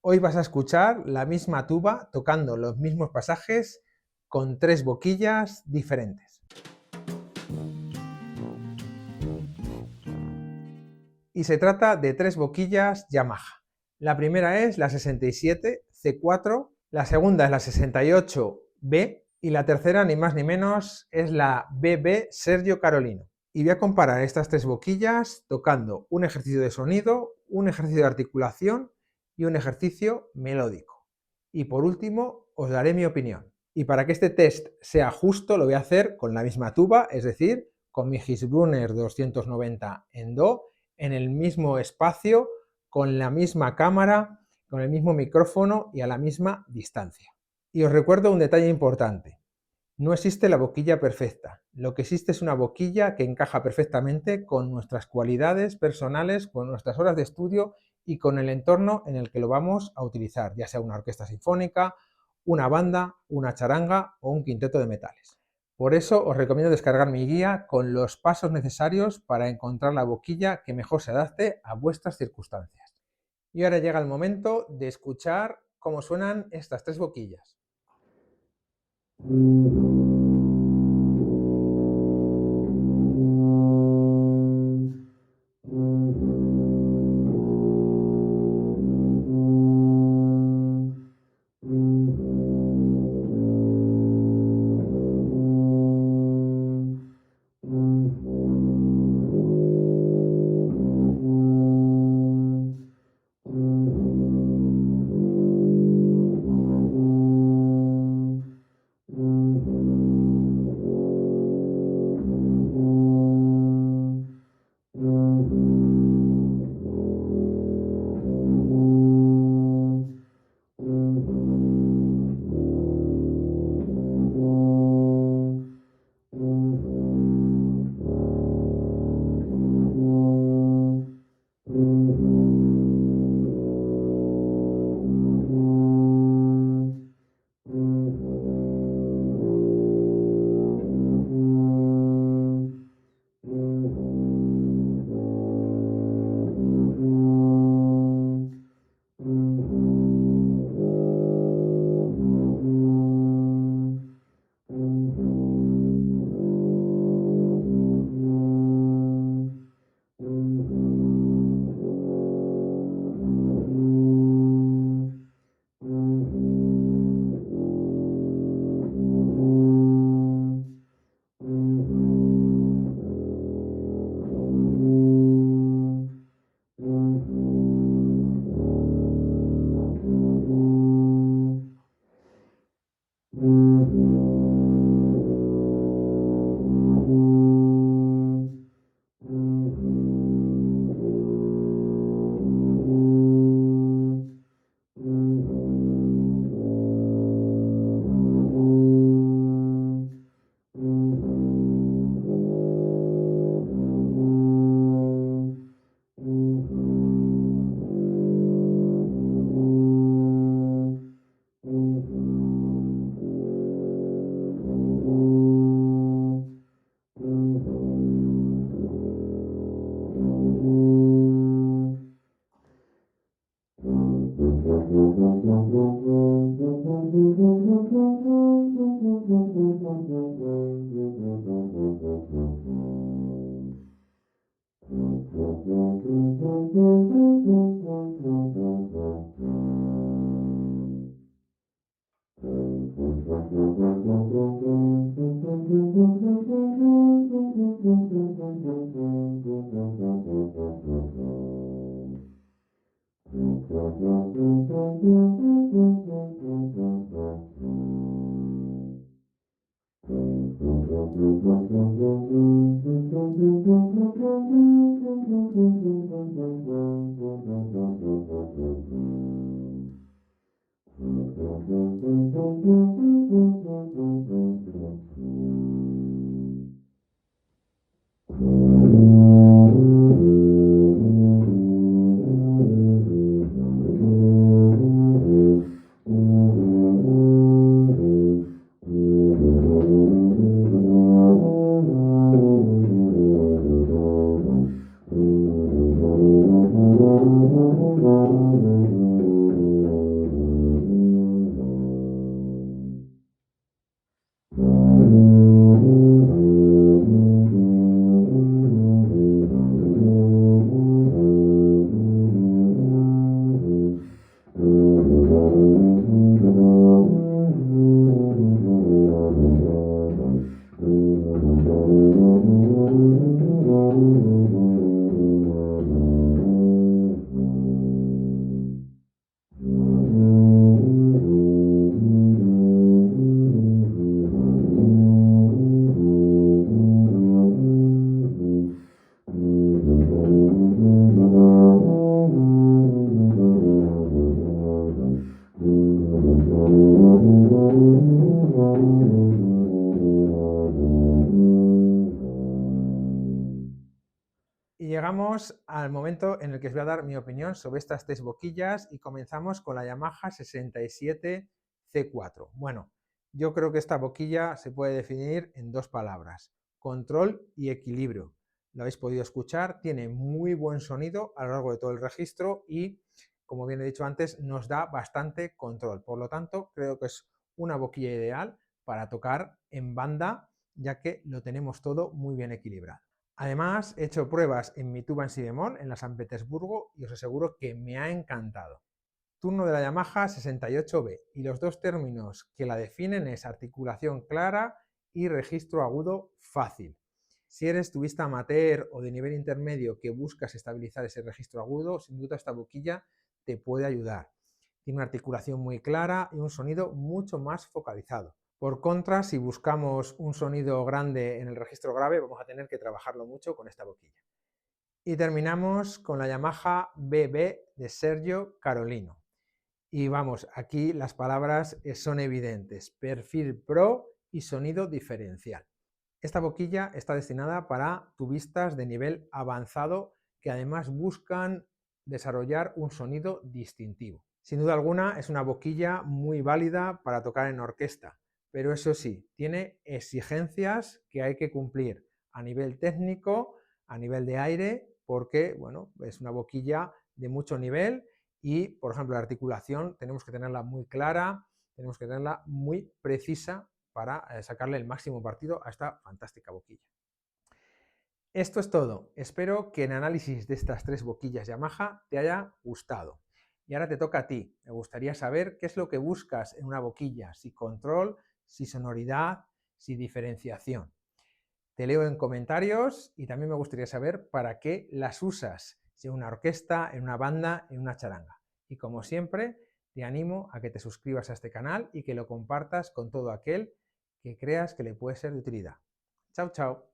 Hoy vas a escuchar la misma tuba tocando los mismos pasajes con 3 boquillas diferentes. Y se trata de 3 boquillas Yamaha. La primera es la 67 C4, la segunda es la 68 B y la tercera, ni más ni menos, es la BB Sergio Carolino. Y voy a comparar estas 3 boquillas tocando un ejercicio de sonido, un ejercicio de articulación y un ejercicio melódico. Y por último, os daré mi opinión. Y para que este test sea justo, lo voy a hacer con la misma tuba, es decir, con mi Hissbrunner 290 en Do, en el mismo espacio, con la misma cámara, con el mismo micrófono y a la misma distancia. Y os recuerdo un detalle importante. No existe la boquilla perfecta. Lo que existe es una boquilla que encaja perfectamente con nuestras cualidades personales, con nuestras horas de estudio y con el entorno en el que lo vamos a utilizar, ya sea una orquesta sinfónica, una banda, una charanga o un quinteto de metales. Por eso os recomiendo descargar mi guía con los pasos necesarios para encontrar la boquilla que mejor se adapte a vuestras circunstancias. Y ahora llega el momento de escuchar cómo suenan estas 3 boquillas. llegamos al momento en el que os voy a dar mi opinión sobre estas tres boquillas y comenzamos con la Yamaha 67C4. Bueno, yo creo que esta boquilla se puede definir en dos palabras: control y equilibrio. Lo habéis podido escuchar, tiene muy buen sonido a lo largo de todo el registro y, como bien he dicho antes, nos da bastante control. Por lo tanto, creo que es una boquilla ideal para tocar en banda, ya que lo tenemos todo muy bien equilibrado. Además, he hecho pruebas en mi tuba en si bemol, en la San Petersburgo, y os aseguro que me ha encantado. Turno de la Yamaha 68B, y los dos términos que la definen es articulación clara y registro agudo fácil. Si eres tubista amateur o de nivel intermedio que buscas estabilizar ese registro agudo, sin duda esta boquilla te puede ayudar. Tiene una articulación muy clara y un sonido mucho más focalizado. Por contra, si buscamos un sonido grande en el registro grave, vamos a tener que trabajarlo mucho con esta boquilla. Y terminamos con la Yamaha BB de Sergio Carolino. Y vamos, aquí las palabras son evidentes: perfil pro y sonido diferencial. Esta boquilla está destinada para tubistas de nivel avanzado que además buscan desarrollar un sonido distintivo. Sin duda alguna es una boquilla muy válida para tocar en orquesta, pero eso sí, tiene exigencias que hay que cumplir a nivel técnico, a nivel de aire, porque bueno, es una boquilla de mucho nivel y, por ejemplo, la articulación tenemos que tenerla muy clara, tenemos que tenerla muy precisa para sacarle el máximo partido a esta fantástica boquilla. Esto es todo. Espero que el análisis de estas tres boquillas Yamaha te haya gustado. Y ahora te toca a ti. Me gustaría saber qué es lo que buscas en una boquilla, si control, si sonoridad, si diferenciación. Te leo en comentarios y también me gustaría saber para qué las usas, si en una orquesta, en una banda, en una charanga. Y como siempre, te animo a que te suscribas a este canal y que lo compartas con todo aquel que creas que le puede ser de utilidad. Chao, chao.